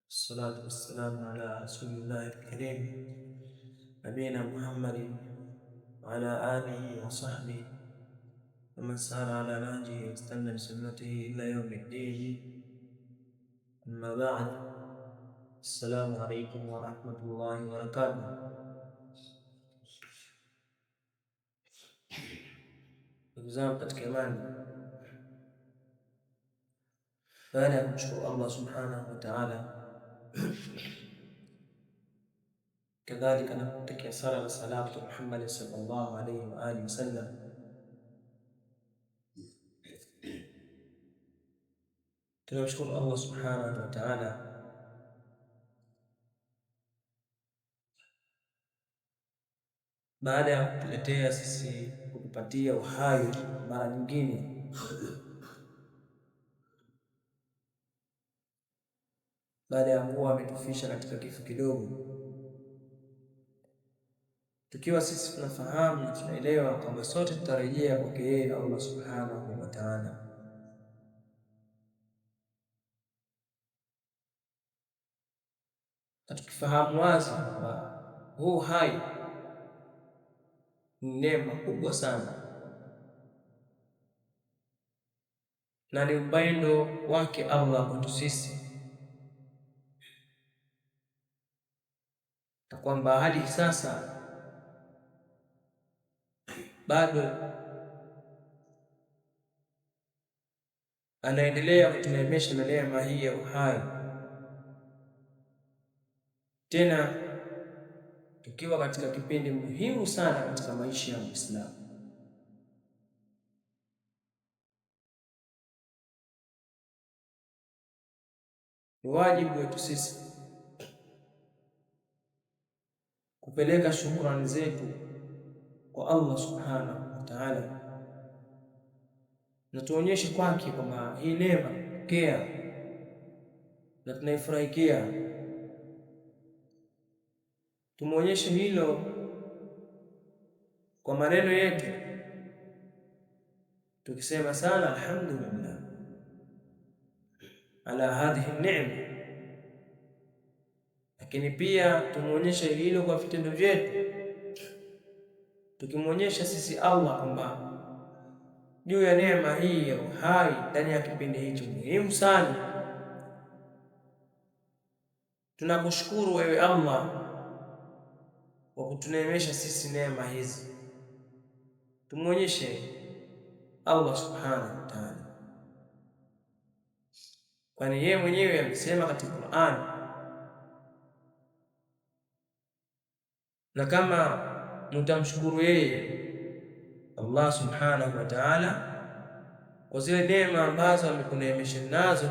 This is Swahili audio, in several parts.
الصلاة والسلام على رسول الله الكريم نبينا محمد وعلى آله وصحبه ومن سار على نهجه واستنى بسنته إلى يوم الدين. أما بعد، السلام عليكم ورحمة الله وبركاته. Ndugu zangu katika imani, baada ya kumshukuru Allah subhanahu wa ta'ala, kadhalika na kumtakia sala na salamu kwa Muhammad sallallahu alayhi wa alihi wasallam, tunamshukuru Allah subhanahu wa ta'ala baada ya kutuletea sisi, kutupatia uhai mara nyingine, baada ya kuwa ametufisha katika kifo kidogo, tukiwa sisi tunafahamu na tunaelewa kwamba sote tutarejea kwake yeye Allah subhanahu wa ta'ala. Na tukifahamu wazi kwamba huu hai ni neema kubwa sana na ni upendo wake Allah kwetu sisi, na kwamba hadi sasa bado anaendelea kutuneemesha na neema hii ya uhai, tena tukiwa katika kipindi muhimu sana katika maisha ya Muislamu. Ni wajibu wetu sisi kupeleka shukrani zetu kwa Allah subhanahu wa ta'ala, na tuonyeshe kwake kwamba hii neema pokea na tunaifurahikia. Tumuonyeshe hilo kwa maneno yetu, tukisema sana alhamdulillah ala hadhihi neema, lakini pia tumuonyeshe hilo kwa vitendo vyetu, tukimwonyesha sisi Allah kwamba juu ya neema hii ya uhai ndani ya kipindi hicho muhimu sana, tunakushukuru wewe Allah kwa kutuneemesha sisi neema hizi. Tumuonyeshe Allah subhanahu wa ta'ala, kwani yeye mwenyewe amesema katika Qur'an, na kama mtamshukuru yeye Allah subhanahu wa ta'ala kwa zile neema ambazo amekuneemesha nazo,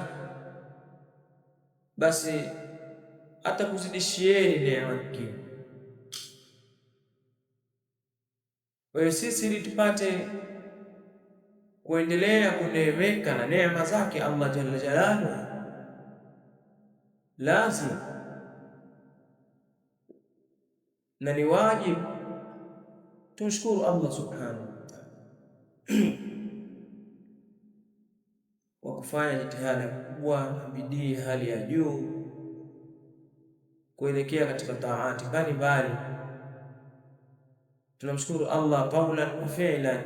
basi atakuzidishieni neema nyingine. Kwa hiyo sisi, ili tupate kuendelea kuneemeka na neema zake Allah jalla jalaluhu, lazima na ni wajibu tumshukuru Allah subhanahu wa ta'ala kwa kufanya jitihada kubwa na bidii hali ya juu kuelekea katika taati mbalimbali. Tunamshukuru Allah qawlan wa fi'lan,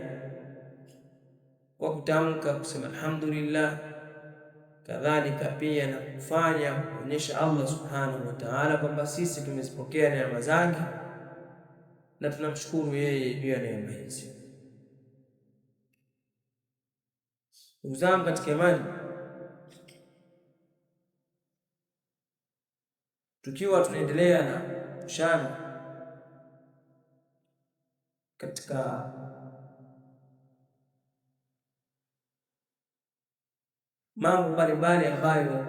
kwa kutamka kusema alhamdulillah, kadhalika pia na kufanya kuonyesha Allah subhanahu wa ta'ala kwamba sisi tumezipokea neema zake na tunamshukuru yeye juu ya neema hizi. Ndugu zangu katika imani, tukiwa tunaendelea na kushana katika mambo mbalimbali ambayo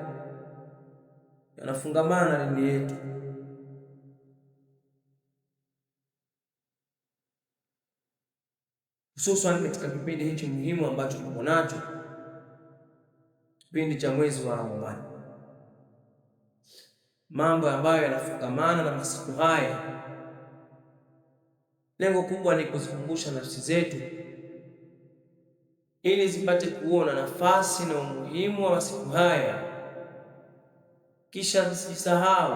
yanafungamana na dini yetu, hususan katika kipindi hichi muhimu ambacho tuko nacho, kipindi cha mwezi wa Ramadhani, mambo ambayo yanafungamana na masiku haya, lengo kubwa ni kuzikumbusha nafsi zetu ili zipate kuona nafasi na umuhimu wa masiku haya, kisha zisisahau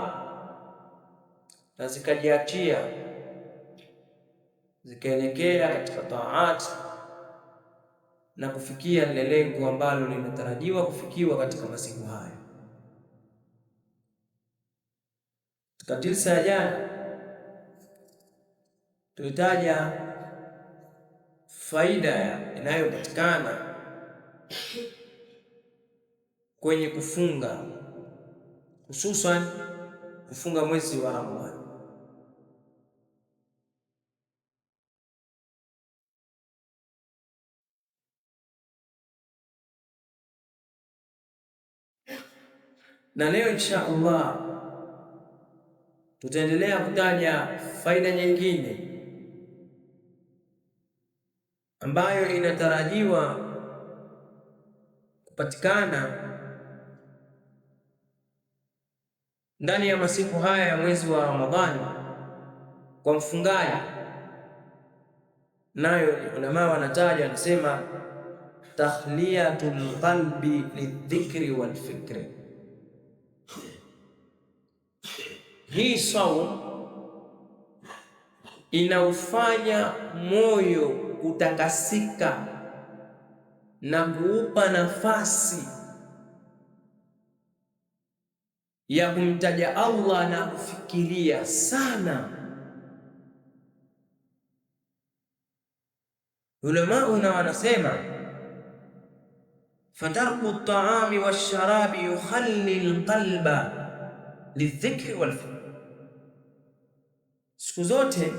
na zikajiachia zikaelekea katika taati na kufikia lile lengo ambalo linatarajiwa kufikiwa katika masiku haya. Katika jilsa ya jana tulitaja faida inayopatikana kwenye kufunga, hususan kufunga mwezi wa Ramadhani. Na leo insha Allah tutaendelea kutaja faida nyingine ambayo inatarajiwa kupatikana ndani ya masiku haya ya mwezi wa Ramadhani kwa mfungaji. Nayo ulama wanataja, wanasema takhliyatul qalbi lidhikri wal fikri. Hii saum inaufanya moyo kutakasika na kuupa nafasi ya kumtaja Allah na kufikiria sana. Ulama wanasema fatarku at-ta'ami wash-sharabi yukhalli al-qalba lidhikri wal fikr. Siku zote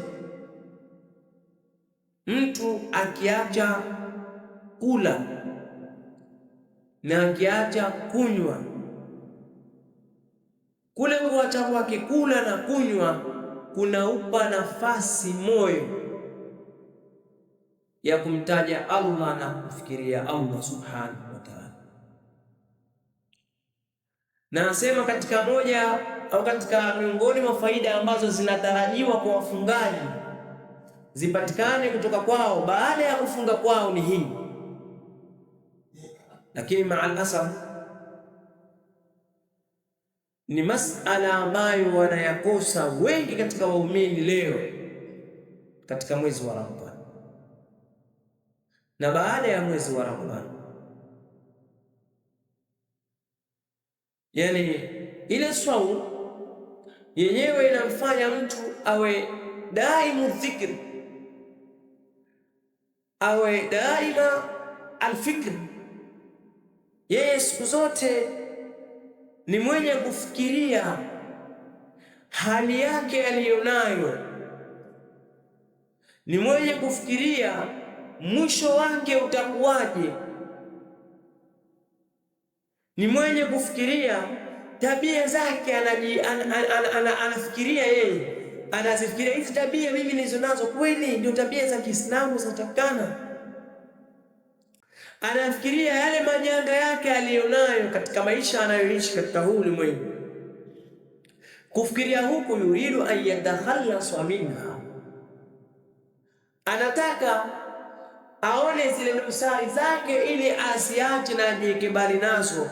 mtu akiacha kula na akiacha kunywa, kule kuacha kwake kula na kunywa kunaupa nafasi moyo ya kumtaja Allah na kufikiria Allah subhanahu wa ta'ala. Na nasema katika moja au katika miongoni mwa faida ambazo zinatarajiwa kwa wafungaji zipatikane kutoka kwao baada ya kufunga kwao ni hii, lakini ma'al asaf ni masala ambayo wanayakosa wengi katika waumini leo katika mwezi wa Ramadhani na baada ya mwezi wa Ramadhani. Yani ile saumu yenyewe inamfanya mtu awe daimu dhikri, awe daima alfikri. Yeye siku zote ni mwenye kufikiria hali yake aliyonayo, ni mwenye kufikiria mwisho wake utakuwaje, ni mwenye kufikiria tabia zake. Anafikiria yeye, anazifikiria hizi tabia mimi nizo nazo kweli ndio tabia za Kiislamu zinatakana. Anafikiria yale majanga yake aliyonayo katika maisha anayoishi katika huu ulimwengu. Kufikiria huku yuridu an yatakhallasa minha, anataka aone zile dosari zake ili asiache na ajiweke mbali nazo.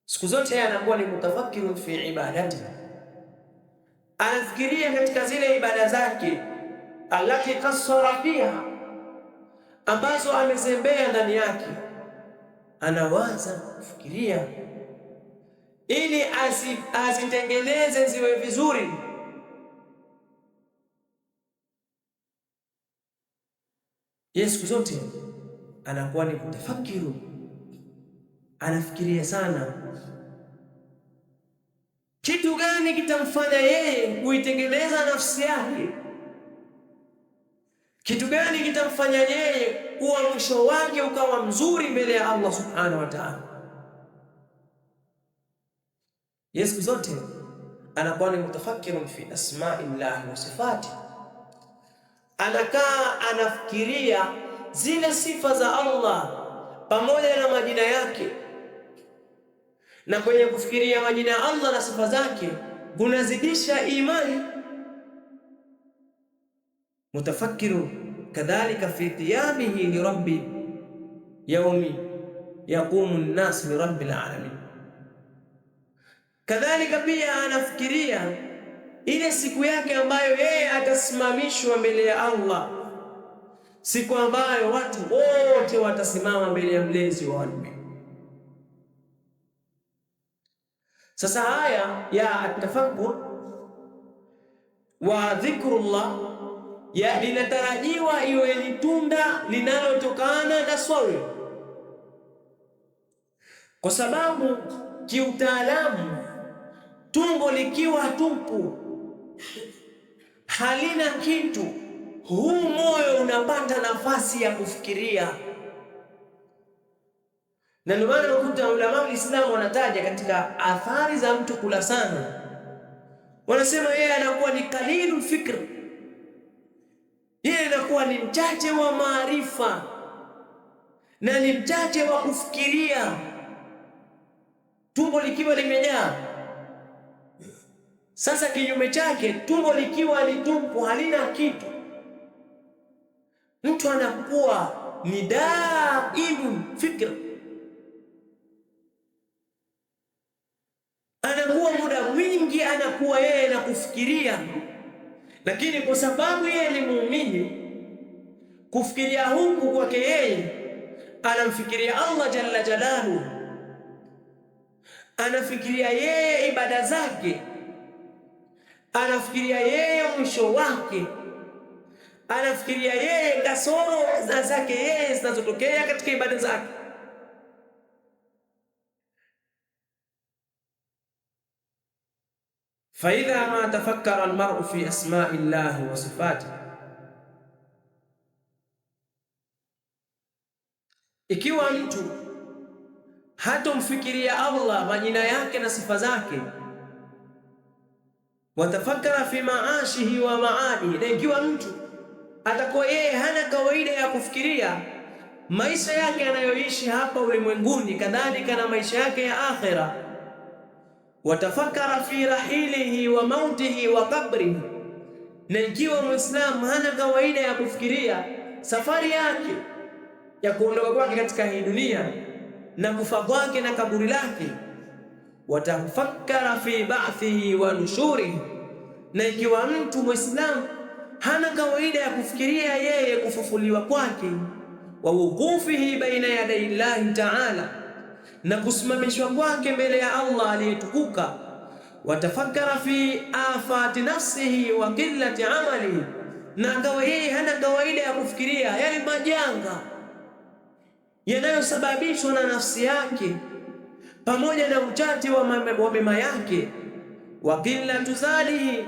Siku zote yeye anakuwa ni mutafakkiru fi ibadati, anafikiria katika zile ibada zake allati kasara fiha, ambazo amezembea ndani yake. Anawaza kufikiria ili azitengeneze ziwe vizuri. Yeye siku zote anakuwa ni mutafakiru, anafikiria sana kitu gani kitamfanya yeye kuitengeneza nafsi yake, kitu gani kitamfanya yeye kuwa mwisho wake ukawa mzuri mbele ya Allah subhanahu wa ta'ala. Yeye siku zote anakuwa ni mutafakiru fi asma'illahi wa sifati, anakaa anafikiria zile sifa za Allah pamoja na majina yake. Na kwenye kufikiria majina ya Allah na sifa zake kunazidisha imani. Mutafakkiru kadhalika fi qiyamihi li rabbi yaumi yaqumu an-nas li rabbil alamin, Kadhalika pia anafikiria ile siku yake ambayo yeye atasimamishwa mbele ya Allah, siku ambayo watu wote watasimama mbele ya mlezi wa walmi. Sasa haya ya tafakkur wa dhikrullah ya linatarajiwa iwe ni tunda linalotokana na swaumu, kwa sababu kiutaalamu tumbo likiwa tupu halina kitu, huu moyo unapata nafasi ya kufikiria. Na ndio maana unakuta ulama wa Uislamu wanataja katika athari za mtu kula sana, wanasema yeye anakuwa ni qalilul fikr, yeye anakuwa ni mchache wa maarifa na ni mchache wa kufikiria. Tumbo likiwa limejaa. Sasa kinyume chake, tumbo likiwa ni tupu halina kitu, mtu anakuwa ni daimul fikr, anakuwa muda mwingi anakuwa yeye na kufikiria. Lakini kwa sababu yeye ni muumini, kufikiria huku kwake yeye anamfikiria Allah jalla jalaluhu, anafikiria yeye ibada zake, anafikiria yeye mwisho wake, anafikiria yeye kasoro zake yeye zinazotokea katika ibada zake. Faidha ma tafakkara almar'u fi asma'i llahi wa sifatihi, ikiwa mtu hatomfikiria Allah majina yake na sifa zake, watafakara fi maashihi wa maadihi, na ikiwa mtu atakuwa yeye hana kawaida ya kufikiria maisha yake anayoishi hapa ulimwenguni, kadhalika na maisha yake ya akhira, watafakara fi rahilihi wa mautihi wa qabrihi, na ikiwa Muislamu hana kawaida ya kufikiria safari yake ya kuondoka kwake katika hii dunia na kufa kwake na kaburi lake, watafakara fi ba'thihi wa nushurihi, na ikiwa mtu Muislamu hana kawaida ya kufikiria yeye kufufuliwa kwake, wa wuqufihi baina yaday llahi ta'ala, na kusimamishwa kwake mbele ya Allah aliyetukuka, watafakara fi afati nafsihi wa qillati amalihi, na akawa yeye hana kawaida ya kufikiria yale majanga yanayosababishwa na nafsi yake pamoja na uchache wa mema yake, wa qillatu zalihi,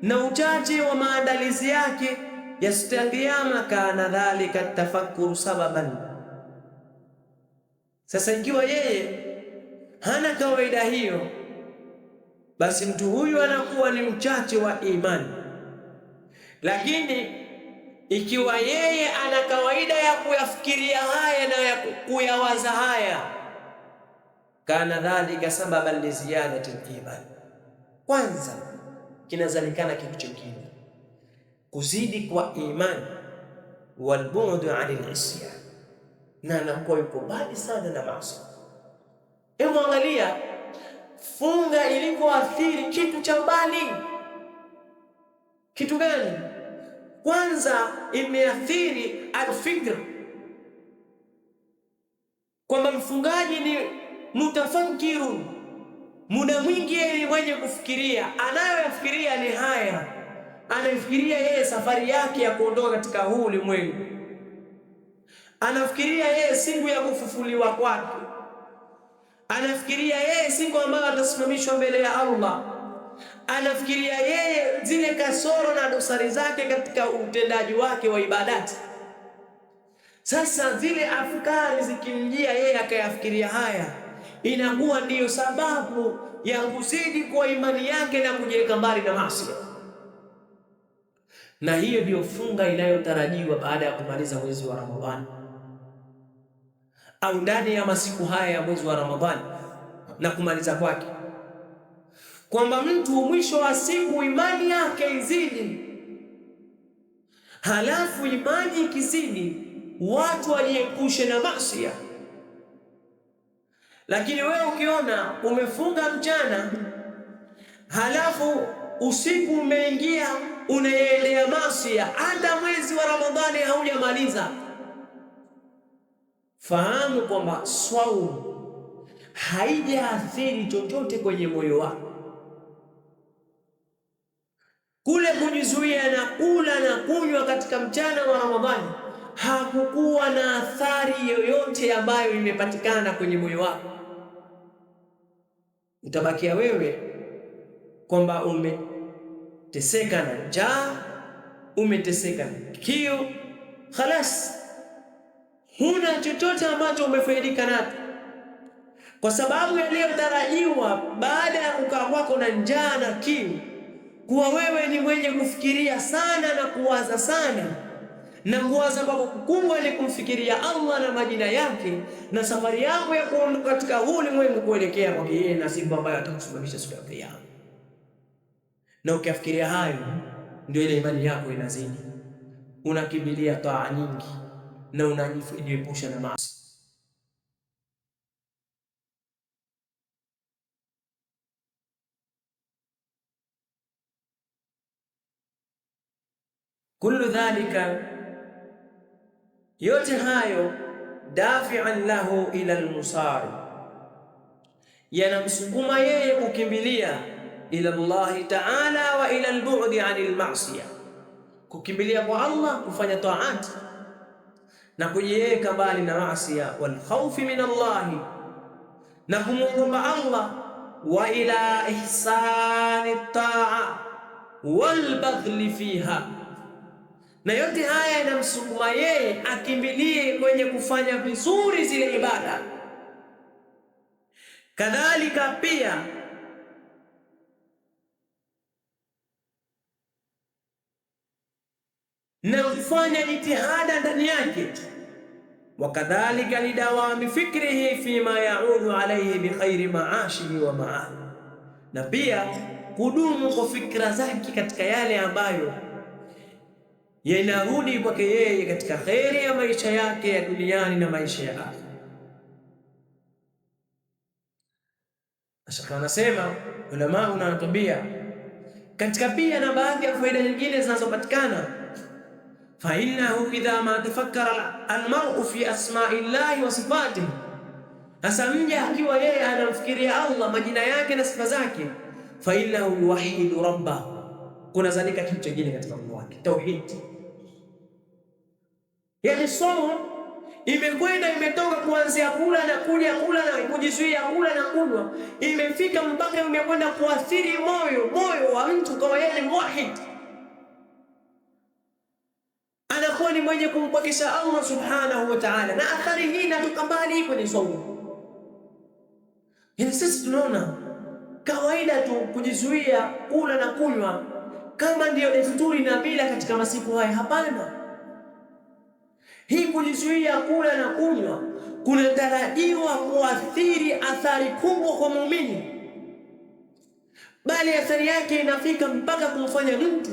na uchache wa maandalizi yake ya siku ya Kiyama. Kana dhalika tafakkuru sababan. Sasa ikiwa yeye hana kawaida hiyo, basi mtu huyu anakuwa ni mchache wa imani. Lakini ikiwa yeye ana kawaida ya kuyafikiria haya na ya kuyawaza haya, kana dhalika sababan li ziyadati al-iman, kwanza kinazalikana kitu kingine, kuzidi kwa imani, wal bu'du 'anil isyan, na anakuwa yuko mbali sana na maasi. Hebu angalia funga ilivyoathiri kitu cha mbali. Kitu gani? Kwanza imeathiri alfikr, kwamba mfungaji ni mutafakkirun, muda mwingi yeye mwenye kufikiria, anayofikiria ni haya, anafikiria yeye safari yake ya kuondoka katika huu ulimwengu, anafikiria yeye siku ya kufufuliwa kwake, anafikiria yeye siku ambayo atasimamishwa mbele ya Allah, anafikiria yeye zile kasoro na dosari zake katika utendaji wake wa ibadati. Sasa zile afkari zikimjia yeye akayafikiria haya, inakuwa ndiyo sababu ya kuzidi kwa imani yake na kujiweka mbali na maasi. Na hiyo ndiyo funga inayotarajiwa baada ya kumaliza mwezi wa Ramadhani, au ndani ya masiku haya ya mwezi wa Ramadhani na kumaliza kwake, kwamba mtu mwisho wa siku imani yake izidi. Halafu imani ikizidi, watu wajiepushe na maasi, Lakini wewe ukiona umefunga mchana halafu usiku umeingia unaendea maasi, hata mwezi wa Ramadhani haujamaliza, fahamu kwamba swaumu haijaathiri chochote kwenye moyo wako. Kule kujizuia na kula na kunywa katika mchana wa Ramadhani hakukuwa na athari yoyote ambayo imepatikana kwenye moyo wako. Utabakia wewe kwamba umeteseka na njaa, umeteseka na kiu, khalas, huna chochote ambacho umefaidika nacho, kwa sababu yaliyotarajiwa baada ya kukaa kwako na njaa na kiu, kuwa wewe ni mwenye kufikiria sana na kuwaza sana, na kuwaza kwako kukubwa ni kumfikiria Allah na majina yake, na safari yako ya kuondoka katika huu ulimwengu kuelekea kwake yeye na siku ambayo atakusimamisha siku ya Kiyama. Na ukifikiria hayo, ndio ile imani yako inazidi, unakimbilia taa nyingi na unajiepusha na maasi. Kullu dhalika, yote hayo, dafi'an lahu ila almusari, yanamsukuma yeye kukimbilia ila Allahi ta'ala wa ila albu'di 'anil ma'siyah, kukimbilia kwa Allah kufanya taati na kujiweka mbali na maasiya, wal khawfi min Allahi, na kumwomba Allah, wa ila ihsani ta'a wal badhli fiha, na yote haya yanamsukuma yeye akimbilie kwenye kufanya vizuri zile ibada. Kadhalika pia na kufanya jitihada ndani yake, wakadhalika lidawami fikrihi fima yaudu alayhi bikhairi maashihi wa maali, na pia kudumu kwa fikra zake katika yale ambayo yanarudi kwake yeye katika kheri ya maisha yake ya duniani na maisha ya akhera. Ashaka anasema ulama unatubia katika pia na baadhi ya faida nyingine zinazopatikana, fa innahu idha ma tafakkara almar'u fi asma'i llahi wa sifatihi, hasa mja akiwa yeye anamfikiria Allah majina yake na sifa zake, fa innahu yuwahhidu rabbahu, kuna zalika kitu kingine katika moyo wake, tauhid. Yani somo imekwenda imetoka kuanzia kula na kunywa, kula na kujizuia, kula na kunywa, imefika mpaka imekwenda kuathiri moyo wa mtu kama yeye ni muwahhid, anakuwa ni mwenye kumpokesha Allah subhanahu wa ta'ala, na athari hii inatoka mbali kwenye somo. Yani sisi tunaona kawaida tu kujizuia kula na kunywa kama ndiyo desturi na mila katika masiku haya. Hapana, hii kujizuia kula na kunywa kunatarajiwa kuathiri athari kubwa kwa muumini, bali athari yake inafika mpaka kumfanya mtu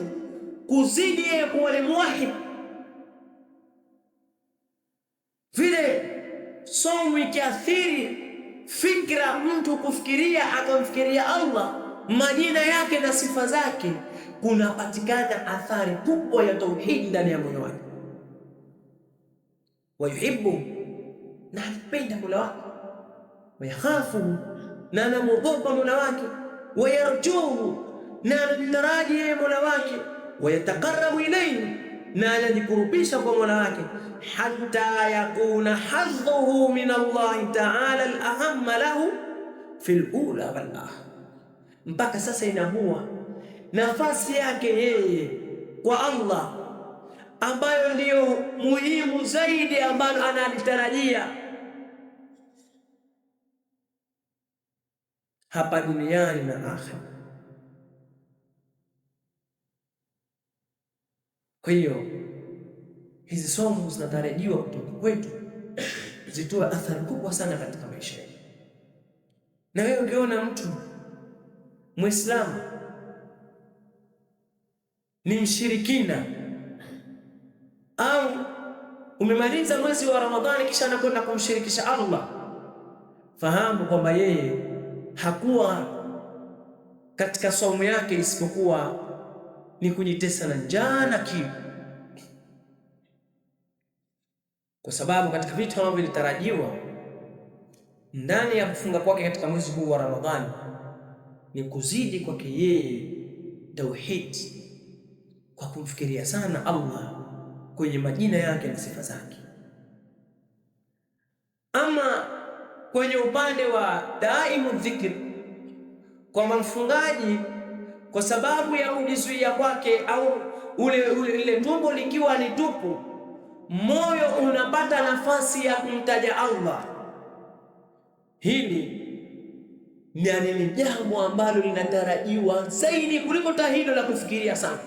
kuzidi yeye kuwa ni muwahhid. Vile somo ikiathiri fikra, mtu kufikiria akamfikiria Allah majina yake na sifa zake, kunapatikana athari kubwa ya tauhid ndani ya moyo wake. Wayuhibbu, na anapenda Mola wake, wayakhafu, na anamwogopa Mola wake, wayarjuhu, na anamtaraji yeye Mola wake, wayataqarrabu ilayhi, na anajikurubisha kwa Mola wake, hatta yakuna hadhuhu min Allah ta'ala al-ahamma lahu fil ula wal akhir, mpaka sasa inakuwa nafasi yake yeye kwa Allah ambayo ndiyo muhimu zaidi, ambayo analitarajia hapa duniani na akhera. Kwa hiyo hizi somo zinatarajiwa kutoka kwetu zitoe athari kubwa sana katika maisha yetu. Na wewe ungeona mtu Muislamu ni mshirikina, au umemaliza mwezi wa Ramadhani kisha anakwenda kumshirikisha Allah, fahamu kwamba yeye hakuwa katika saumu yake isipokuwa ni kujitesa na njaa na kiu, kwa sababu katika vitu ambavyo vilitarajiwa ndani ya kufunga kwake katika mwezi huu wa Ramadhani ni kuzidi kwake yeye tauhid, kwa kumfikiria sana Allah kwenye majina yake na sifa zake. Ama kwenye upande wa daimu dhikr, kwamba mfungaji kwa sababu ya kujizuia kwake au ile tumbo likiwa ni tupu, moyo unapata nafasi ya kumtaja Allah. Hili ni jambo ambalo linatarajiwa zaidi kuliko tahilo la kufikiria sana.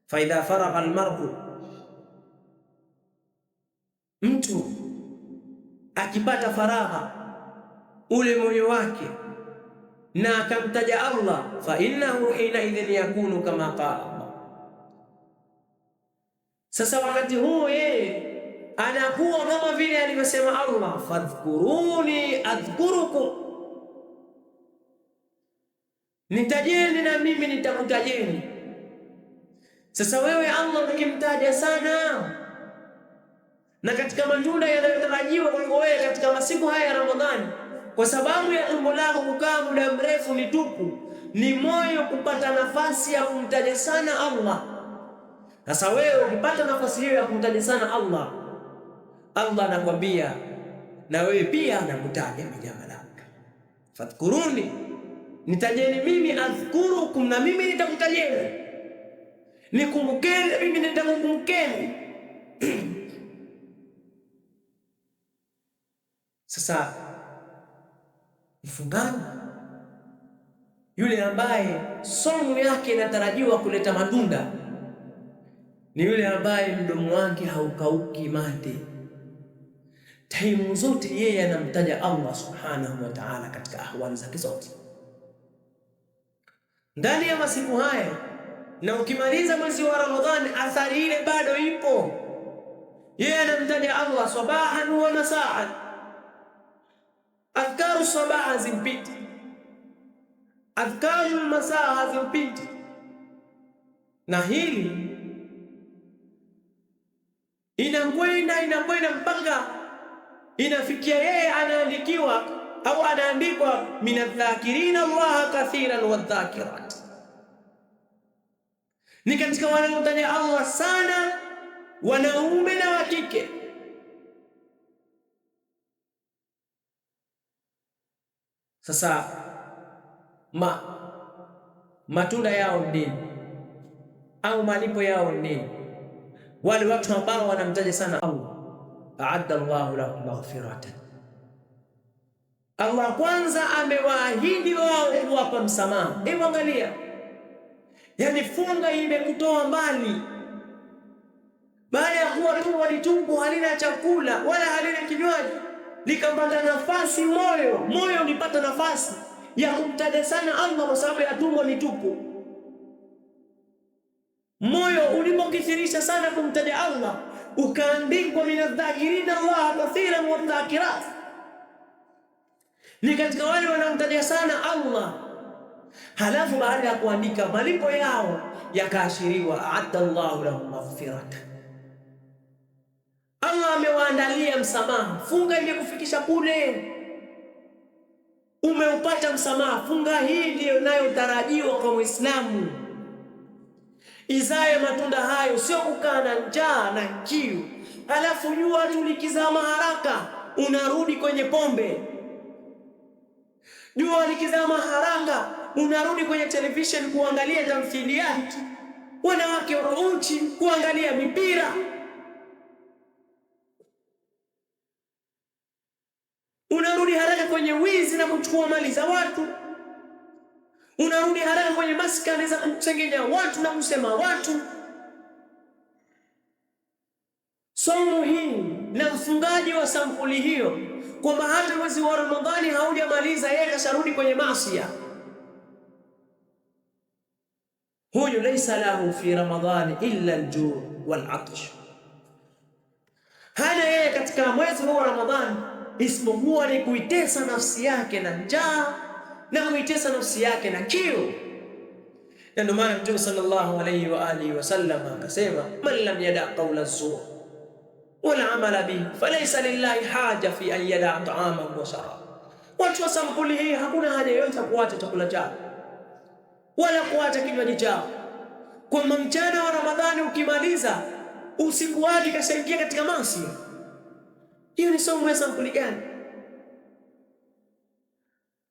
Fa idha faragha almar'u, mtu akipata faragha ule moyo wake na akamtaja Allah, fa innahu hina idhin yakunu kama qala Allah. Sasa wakati huo yeye anakuwa kama vile alivyosema Allah, fadhkuruni adhkurukum, nitajeni na mimi nitakutajeni. Sasa wewe Allah ukimtaja sana, na katika matunda yanayotarajiwa kwako wewe katika masiku haya ya Ramadhani, kwa sababu ya tumbo lako kukaa muda mrefu ni tupu, ni moyo kupata nafasi ya kumtaja sana Allah. Sasa wewe ukipata nafasi hiyo ya kumtaja sana Allah, Allah anakwambia na wewe pia anakutaja mja malaika, fadhkuruni, nitajeni mimi, adhkurukum, na mimi nitakutajeni, nikumbukeni mimi nitakukumbukeni. Sasa mfungaji yule ambaye somo yake inatarajiwa kuleta matunda ni yule ambaye mdomo wake haukauki mate, taimu zote yeye anamtaja Allah subhanahu wa ta'ala katika ahwali zake zote ndani ya masiku haya. Na ukimaliza mwezi wa Ramadhani, athari ile bado ipo, yeye anamtaja Allah sabahan wa masaan. Adhkaru sabah hazimpiti, adhkaru masaa hazimpiti, na hili inakwenda mpaka inafikia yeye anaandikiwa au anaandikwa minadhakirina Allah kathiran wadhakirat, ni katika wanaomtaja Allah sana, wanaume na wa kike. Sasa matunda yao nini au malipo yao nini? Wale watu ambao wanamtaja sana Allah, a'adda Allahu lahum maghfiratan, Allah kwanza amewaahidi wao kuwapa msamaha. Hebu angalia, yani funga imekutoa mbali, baada ya kuwa tumbo ni tupu, halina chakula wala halina kinywaji, likapata nafasi moyo ulipata nafasi ya kumtaja sana Allah kwa sababu ya tumbo ni tupu. Moyo ulipokithirisha sana kumtaja Allah, ukaandikwa minadhakirina Allah kathiran wadhakirat, ni katika wale wanaomtaja sana Allah. Halafu baada ya kuandika malipo yao yakaashiriwa, a'adda Allahu lahum maghfiratan, Allah amewaandalia msamaha. Funga imekufikisha kule, umeupata msamaha. Funga hii ndiyo inayotarajiwa kwa Muislamu, izaye matunda hayo, sio kukaa na njaa na kiu, halafu jua tu likizama haraka unarudi kwenye pombe, jua likizama haraka unarudi kwenye television kuangalia tamthiliyat, wanawake wa uchi, kuangalia mipira, unarudi haraka kwenye wizi na kuchukua mali za watu, unarudi haraka kwenye maskani za kusengenya watu na kusema watu. Somo hii na mfungaji wa sampuli hiyo, kwamba hata mwezi wa Ramadhani haujamaliza yeye kasharudi kwenye maasi, huyu laysa lahu fi Ramadhani illa al-ju' wal-'atash. Hana yeye katika mwezi huu wa Ramadhani isipokuwa ni kuitesa nafsi yake na njaa na kuitesa nafsi yake na kiu. Na ndio maana Mtume sallallahu alayhi wa alihi wasallam akasema, man lam yada qawla az-zur wal amala bihi falaysa lillahi haja fi an yada ta'amahu wa sharaba. Watu wa sampuli hii hakuna haja yoyote kuacha chakula chao wala kuacha kinywaji chao, kwamba mchana wa Ramadhani ukimaliza usiku wake kashaingia katika maasi. Hiyo ni somo ya sampuli gani?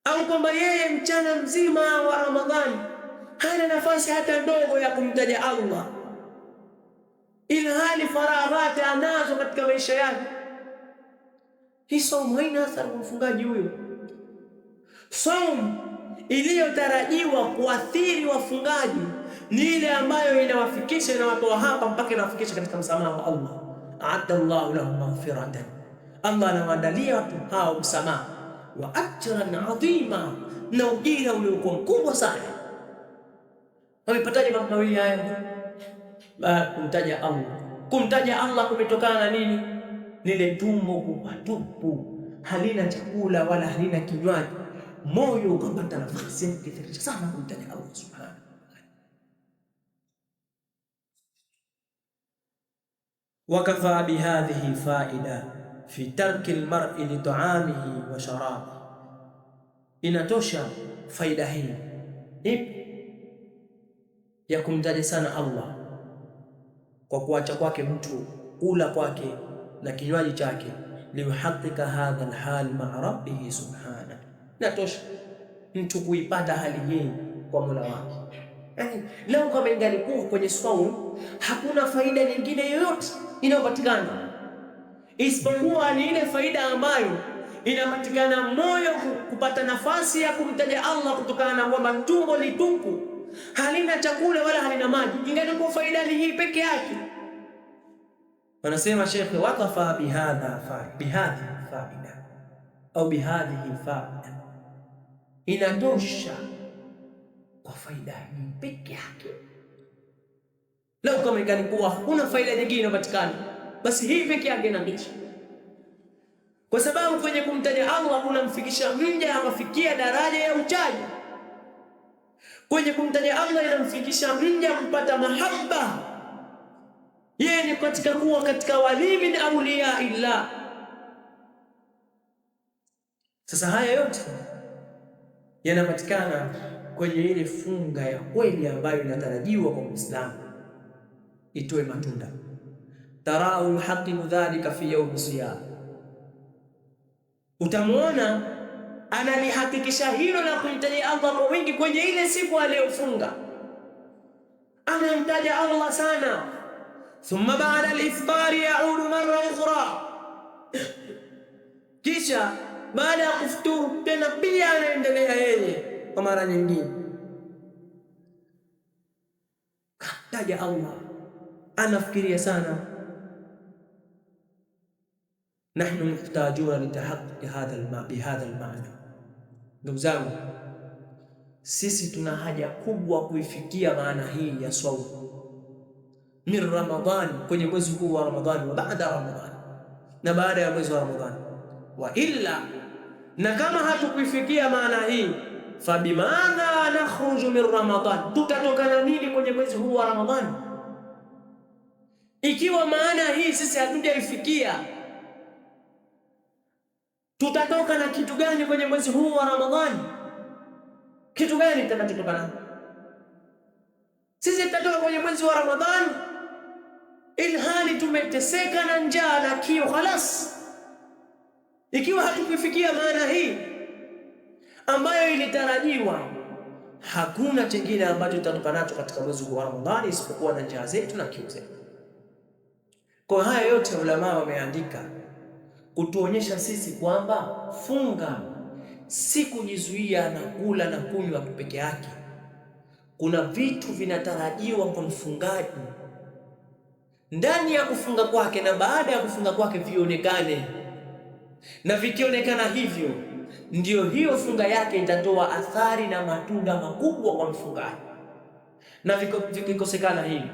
Au kwamba yeye mchana mzima wa Ramadhani hana nafasi hata ndogo ya kumtaja Allah, ila hali faraghati anazo katika maisha yake. Hii somo haina athari kwa mfungaji huyo. Somo iliyotarajiwa kuathiri wafungaji ni ile ambayo inawafikisha, inawatoa hapa mpaka inawafikisha katika msamaha wa Allah. A'adda Allahu lahum maghfiratan, Allah anawaandalia watu hao msamaha, wa ajran adhima, na ujira uliokuwa mkubwa sana. Wamepataje mambo mawili haya? Kumtaja Allah. Kumtaja Allah kumetokana na nini? Lile tumbo kuwa tupu, halina chakula wala halina kinywaji, moyo ukapata nafasi ya kuthirisha sana kumtaja Allah subhanahu wa ta'ala. Wakafa bihadhihi faida fi tarki almar'i li ta'amihi wa sharabihi, inatosha faida hii ya kumtaja sana Allah kwa kuacha kwake mtu kula kwake na kinywaji chake, liyuhaqiqa hadha alhal ma'a rabbih subhanahu. Natosha mtu kuipata hali hii kwa Mola wake. Yani leo kama ingalikuwa kwenye saumu hakuna faida nyingine yoyote inayopatikana isipokuwa ni ile faida ambayo inapatikana moyo kupata nafasi ya kumtaja Allah, kutokana na kwamba tumbo ni tupu, halina chakula wala halina maji. Ingalikuwa faida hii peke yake. Wanasema Sheikh, waqafa bihadhihi faida au bihadhihi faida, inatosha kwa faida hii peke yake. Leo kama ingalikuwa hakuna faida nyingine inapatikana, basi hii peke yake inatosha, kwa sababu kwenye kumtaja Allah kunamfikisha mja akafikia daraja ya uchaji. Kwenye kumtaja Allah inamfikisha mja kupata mahaba, yeye ni katika kuwa katika wali min awliya illah. Sasa haya yote yanapatikana kwenye ile funga ya kweli ambayo inatarajiwa kwa Muislamu itoe matunda. Tarau yuhaqiqu dhalika fi yawm siyam, utamwona analihakikisha hilo la kumtaja Allah kwa wingi kwenye ile siku aliyofunga, anamtaja Allah sana. Thumma ba'da al-iftar ya'udu marra ukhra, kisha baada ya kufuturu tena pia anaendelea yeye kwa mara nyingine kataja Allah, anafikiria sana. Nahnu muhtajuna litahaqqiq bihadha almaana. Ndugu zangu, sisi tuna haja kubwa kuifikia maana hii ya saumu min Ramadhani, kwenye mwezi huu wa Ramadhani, wa baada Ramadhani, na baada ya mwezi wa Ramadhani. Wa illa, na kama hatukuifikia maana hii, fa bimadha nakhruju min Ramadhani, tutatokana nini kwenye mwezi huu wa Ramadhani? Ikiwa maana hii sisi hatujaifikia, tutatoka na kitu gani kwenye mwezi huu wa Ramadhani? Kitu gani tutakachotokana? Sisi tutatoka kwenye mwezi wa Ramadhani ilhali tumeteseka na njaa na kiu khalas. Ikiwa hatukufikia maana hii ambayo ilitarajiwa, hakuna chengine ambacho tutatoka nacho katika mwezi huu wa Ramadhani isipokuwa na njaa zetu na kiu zetu. Kwa haya yote ulama wameandika kutuonyesha sisi kwamba funga si kujizuia na kula na kunywa peke yake. Kuna vitu vinatarajiwa kwa mfungaji ndani ya kufunga kwake na baada ya kufunga kwake vionekane, na vikionekana hivyo ndio hiyo funga yake itatoa athari na matunda makubwa kwa mfungaji. Na vikikosekana hivi,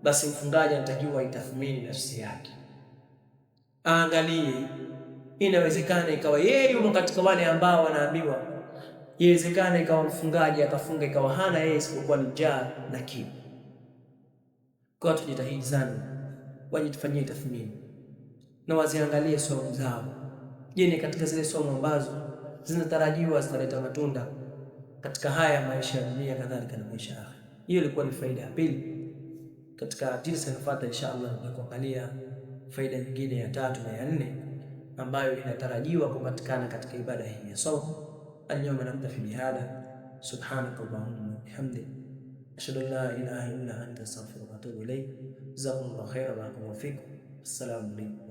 basi mfungaji anatakiwa itathmini nafsi yake, aangalie Inawezekana ikawa yeye yumo katika wale ambao wanaambiwa, inawezekana ikawa mfungaji akafunga ikawa hana yeye isipokuwa ni njaa na kiu. Kwa tujitahidi sana, wajitufanyie tathmini na waziangalie somo zao. Je, ni katika zile somo ambazo zinatarajiwa zitaleta matunda katika haya maisha ya dunia kadhalika na maisha ya akhera? Hiyo ilikuwa ni faida ya pili. Katika jinsi inafuata inshallah tutakuangalia faida nyingine ya tatu na ya nne ambayo inatarajiwa kupatikana katika ibada hii ya saumu. Al-yawma naktafi bihadha, subhanaka allahumma wa bihamdik, ashhadu an la ilaha illa anta astaghfiruka wa atubu ilayk. Jazakumullahu khairan wa barakallahu fikum. Assalamu alaykum.